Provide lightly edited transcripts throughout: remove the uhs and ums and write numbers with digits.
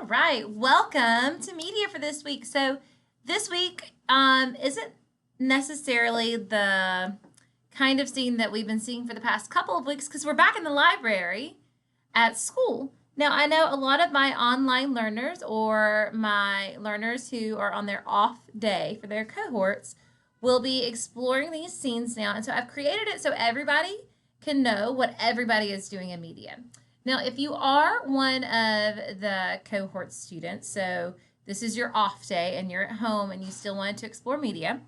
All right, welcome to media for this week. So this week isn't necessarily the kind of scene that we've been seeing for the past couple of weeks because we're back in the library at school. Now, I know a lot of my online learners or my learners who are on their off day for their cohorts will be exploring these scenes now. And so I've created it so everybody can know what everybody is doing in media. Now, if you are one of the cohort students, so this is your off day and you're at home and you still wanted to explore media,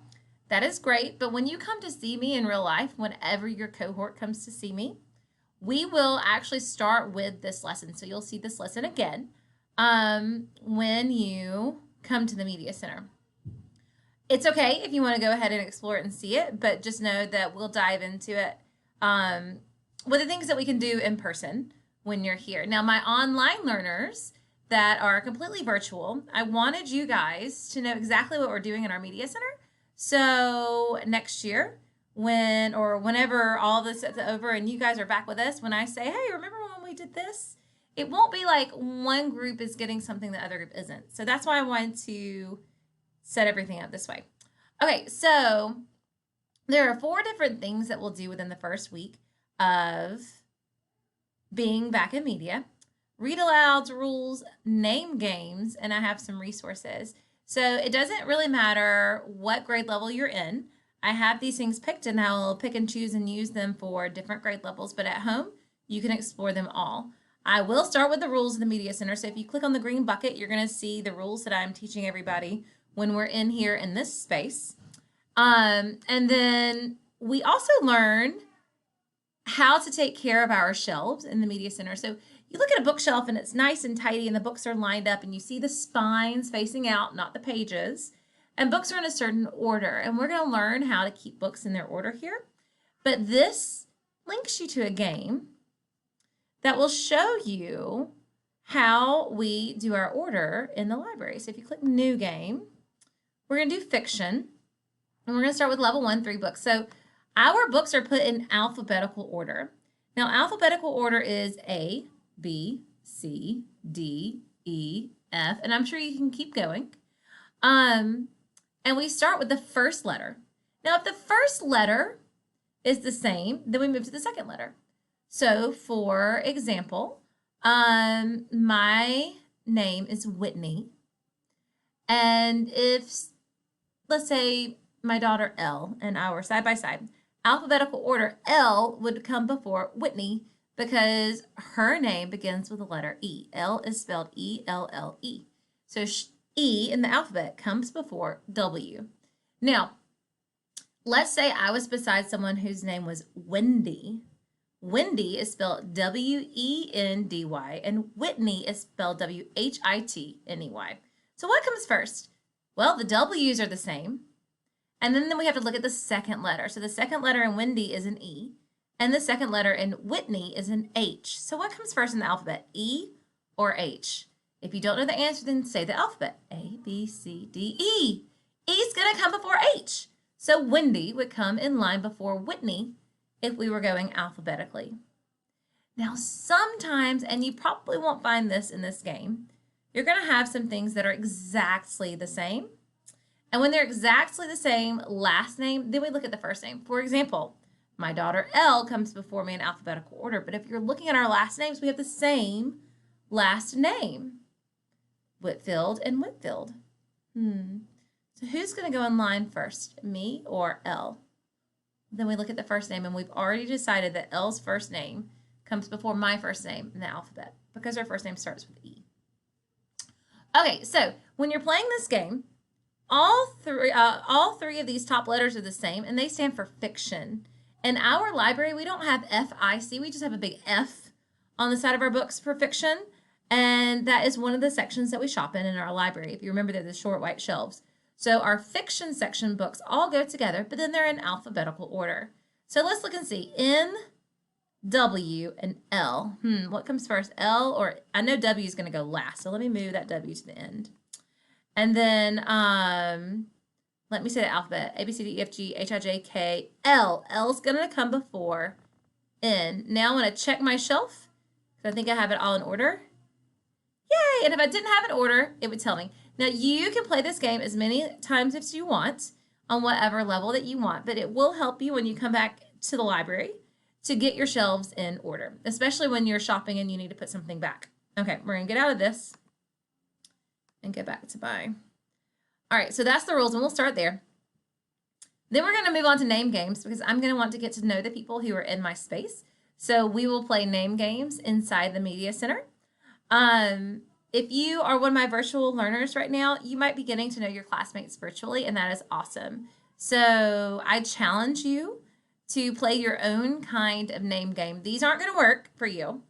that is great. But when you come to see me in real life, whenever your cohort comes to see me, we will actually start with this lesson. So you'll see this lesson again when you come to the Media Center. It's okay if you want to go ahead and explore it and see it, but just know that we'll dive into it with the things that we can do in person when you're here. Now, my online learners that are completely virtual, I wanted you guys to know exactly what we're doing in our Media Center. So next year, whenever all this is over and you guys are back with us, when I say, hey, remember when we did this? It won't be like one group is getting something the other group isn't. So that's why I wanted to set everything up this way. Okay, so there are 4 different things that we'll do within the first week of being back in media. Read alouds, rules, name games, and I have some resources. So it doesn't really matter what grade level you're in. I have these things picked and I'll pick and choose and use them for different grade levels, but at home, you can explore them all. I will start with the rules of the Media Center. So if you click on the green bucket, you're going to see the rules that I'm teaching everybody when we're in here in this space. And then we also learn how to take care of our shelves in the Media Center. So you look at a bookshelf and it's nice and tidy and the books are lined up and you see the spines facing out, not the pages. And books are in a certain order. And we're going to learn how to keep books in their order here. But this links you to a game that will show you how we do our order in the library. So if you click New Game, we're going to do fiction. And we're going to start with level 1, 3 books. So our books are put in alphabetical order. Now, alphabetical order is A, B, C, D, E, F, and I'm sure you can keep going. And we start with the first letter. Now, if the first letter is the same, then we move to the second letter. So, for example, my name is Whitney. And if, let's say, my daughter Elle and I were side by side, alphabetical order, Elle would come before Whitney because her name begins with the letter E. Elle is spelled E-L-L-E. So E in the alphabet comes before W. Now, let's say I was beside someone whose name was Wendy. Wendy is spelled W-E-N-D-Y and Whitney is spelled W-H-I-T-N-E-Y. So what comes first? Well, the W's are the same. And then we have to look at the second letter. So the second letter in Wendy is an E, and the second letter in Whitney is an H. So what comes first in the alphabet, E or H? If you don't know the answer, then say the alphabet, A, B, C, D, E. E is going to come before H. So Wendy would come in line before Whitney if we were going alphabetically. Now sometimes, and you probably won't find this in this game, you're going to have some things that are exactly the same. And when they're exactly the same last name, then we look at the first name. For example, my daughter Elle comes before me in alphabetical order. But if you're looking at our last names, we have the same last name. Whitfield and Whitfield. So who's going to go in line first, me or Elle? Then we look at the first name, and we've already decided that Elle's first name comes before my first name in the alphabet because her first name starts with E. Okay, so when you're playing this game, all three of these top letters are the same, and they stand for fiction. In our library, we don't have F-I-C. We just have a big F on the side of our books for fiction, and that is one of the sections that we shop in our library. If you remember, they're the short white shelves. So our fiction section books all go together, but then they're in alphabetical order. So let's look and see. N, W, and L. What comes first, L or I know W is going to go last, so let me move that W to the end. And then let me say the alphabet. A, B, C, D, E, F, G, H, I, J, K, L. L's going to come before N. Now I want to check my shelf because I think I have it all in order. Yay, And if I didn't have an order, it would tell me. Now, you can play this game as many times as you want on whatever level that you want, but it will help you when you come back to the library to get your shelves in order, especially when you're shopping and you need to put something back. Okay, we're going to get out of this and get back to buy. All right, so that's the rules, and we'll start there. Then we're going to move on to name games because I'm going to want to get to know the people who are in my space. So we will play name games inside the Media Center. If you are one of my virtual learners right now, you might be getting to know your classmates virtually, and that is awesome. So I challenge you to play your own kind of name game. These aren't going to work for you,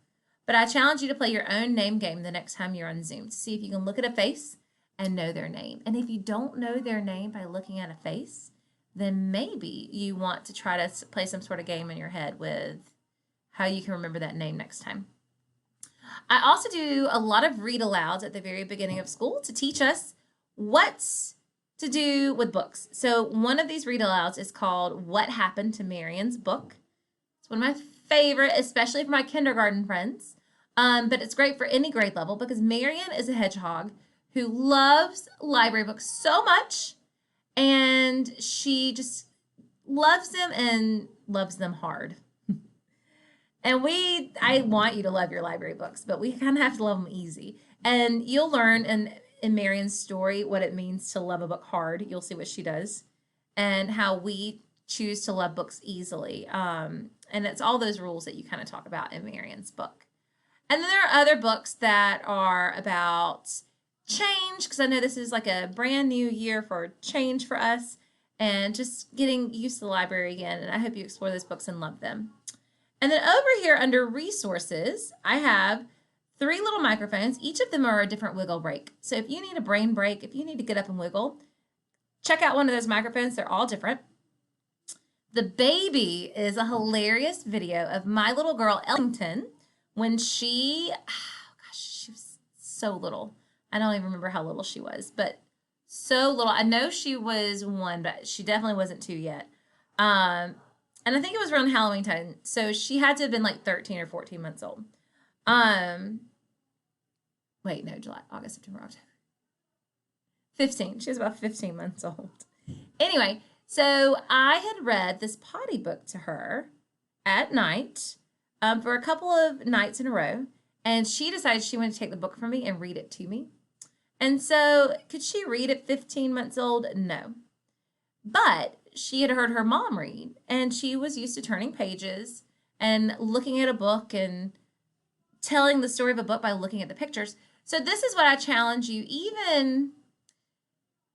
but I challenge you to play your own name game the next time you're on Zoom to see if you can look at a face and know their name. And if you don't know their name by looking at a face, then maybe you want to try to play some sort of game in your head with how you can remember that name next time. I also do a lot of read alouds at the very beginning of school to teach us what to do with books. So one of these read alouds is called What Happened to Marian's Book. It's one of my favorite, especially for my kindergarten friends. But it's great for any grade level because Marian is a hedgehog who loves library books so much, and she just loves them and loves them hard. And I want you to love your library books, but we kind of have to love them easy. And you'll learn in Marian's story what it means to love a book hard. You'll see what she does and how we choose to love books easily. And it's all those rules that you kind of talk about in Marian's book. And then there are other books that are about change, because I know this is like a brand new year for change for us and just getting used to the library again. And I hope you explore those books and love them. And then over here under resources, I have 3 little microphones. Each of them are a different wiggle break. So if you need a brain break, if you need to get up and wiggle, check out one of those microphones. They're all different. The baby is a hilarious video of my little girl, Ellington, when she was so little. I don't even remember how little she was, but so little. I know she was 1, but she definitely wasn't 2 yet. And I think it was around Halloween time. So she had to have been like 13 or 14 months old. Wait, no, July, August, September, October. 15. She was about 15 months old. Anyway, so I had read this potty book to her at night for a couple of nights in a row. And she decided she wanted to take the book from me and read it to me. And so could she read at 15 months old? No. But she had heard her mom read, and she was used to turning pages and looking at a book and telling the story of a book by looking at the pictures. So this is what I challenge you, even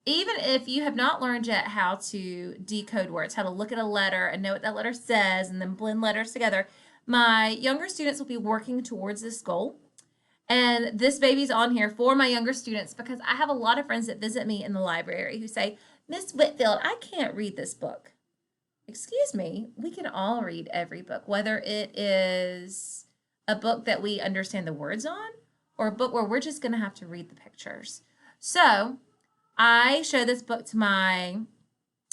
if you have not learned yet how to decode words, how to look at a letter and know what that letter says and then blend letters together. My younger students will be working towards this goal. And this baby's on here for my younger students because I have a lot of friends that visit me in the library who say, Miss Whitfield, I can't read this book. Excuse me, we can all read every book, whether it is a book that we understand the words on or a book where we're just going to have to read the pictures. So I show this book to my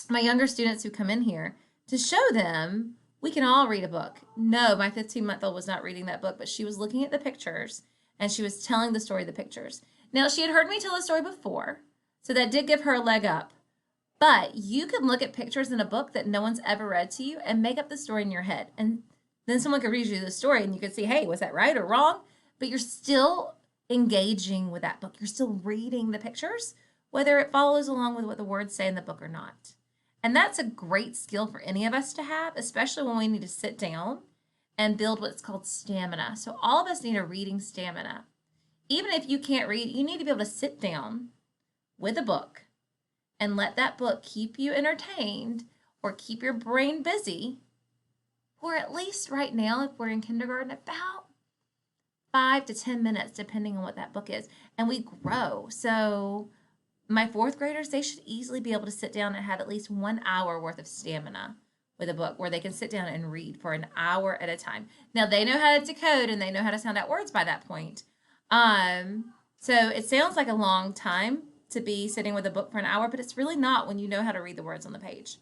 younger students who come in here to show them we can all read a book. No, my 15-month-old was not reading that book, but she was looking at the pictures and she was telling the story of the pictures. Now, she had heard me tell the story before, so that did give her a leg up. But you can look at pictures in a book that no one's ever read to you and make up the story in your head. And then someone could read you the story and you could see, hey, was that right or wrong? But you're still engaging with that book. You're still reading the pictures, whether it follows along with what the words say in the book or not. And that's a great skill for any of us to have, especially when we need to sit down and build what's called stamina. So all of us need a reading stamina. Even if you can't read, you need to be able to sit down with a book and let that book keep you entertained or keep your brain busy for at least right now, if we're in kindergarten, about 5 to 10 minutes, depending on what that book is. And we grow. So my 4th graders, they should easily be able to sit down and have at least 1 hour worth of stamina with a book where they can sit down and read for an hour at a time. Now, they know how to decode and they know how to sound out words by that point. So it sounds like a long time to be sitting with a book for an hour, but it's really not when you know how to read the words on the page.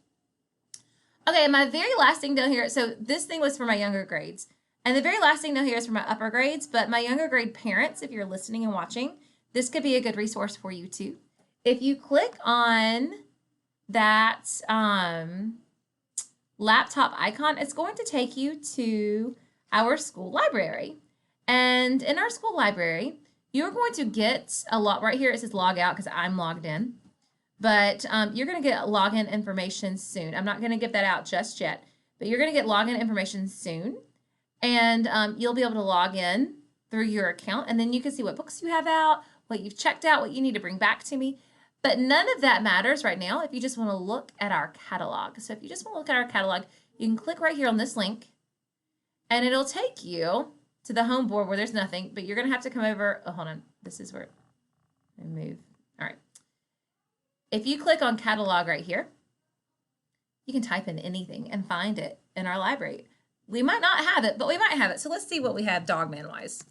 Okay, my very last thing down here, so this thing was for my younger grades, and the very last thing down here is for my upper grades, but my younger grade parents, if you're listening and watching, this could be a good resource for you too. If you click on that laptop icon, it's going to take you to our school library. And in our school library, you're going to get a lot right here. It says log out because I'm logged in. But you're going to get login information soon. I'm not going to give that out just yet, but you're going to get login information soon. And you'll be able to log in through your account, and then you can see what books you have out, what you've checked out, what you need to bring back to me. But none of that matters right now if you just want to look at our catalog. So if you just want to look at our catalog, you can click right here on this link, and it'll take you to the home board where there's nothing, but you're going to have to come over. Oh, hold on. This is where I move. All right. If you click on catalog right here, you can type in anything and find it in our library. We might not have it, but we might have it. So let's see what we have Dogman-wise.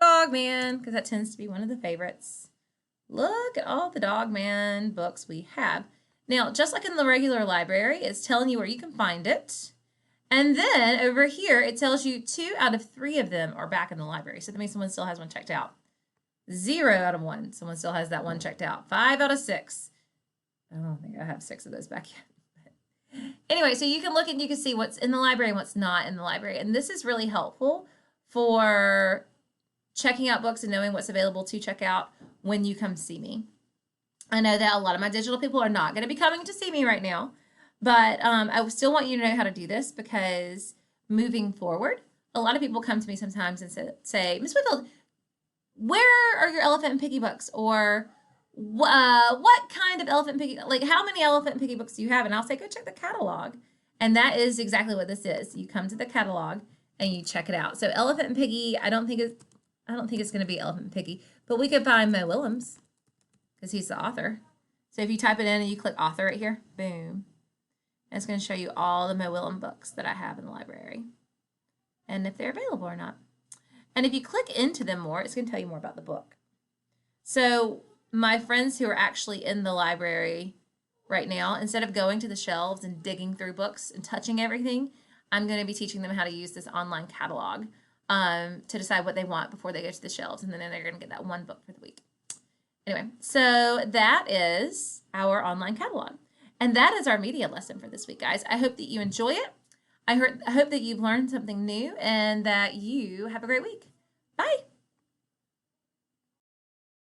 Dogman, because that tends to be one of the favorites. Look at all the Dogman books we have. Now, just like in the regular library, it's telling you where you can find it. And then over here, it tells you 2 out of 3 of them are back in the library. So that means someone still has one checked out. 0 out of 1, someone still has that one checked out. 5 out of 6. I don't think I have 6 of those back yet. Anyway, so you can look and you can see what's in the library and what's not in the library. And this is really helpful for checking out books and knowing what's available to check out when you come see me. I know that a lot of my digital people are not going to be coming to see me right now, but I still want you to know how to do this, because moving forward, a lot of people come to me sometimes and say, Ms. Whitfield, where are your Elephant and Piggie books? Or what kind of Elephant and Piggie, like how many Elephant and Piggie books do you have? And I'll say, go check the catalog. And that is exactly what this is. You come to the catalog and you check it out. So Elephant and Piggie, I don't think it's going to be Elephant and Piggie, but we could find Mo Willems because he's the author. So if you type it in and you click author right here, boom, and it's going to show you all the Mo Willems books that I have in the library and if they're available or not. And if you click into them more, it's going to tell you more about the book. So my friends who are actually in the library right now, instead of going to the shelves and digging through books and touching everything, I'm going to be teaching them how to use this online catalog to decide what they want before they go to the shelves. And then they're going to get that one book for the week. Anyway, so that is our online catalog. And that is our media lesson for this week, guys. I hope that you enjoy it. I hope that you've learned something new and that you have a great week. Bye.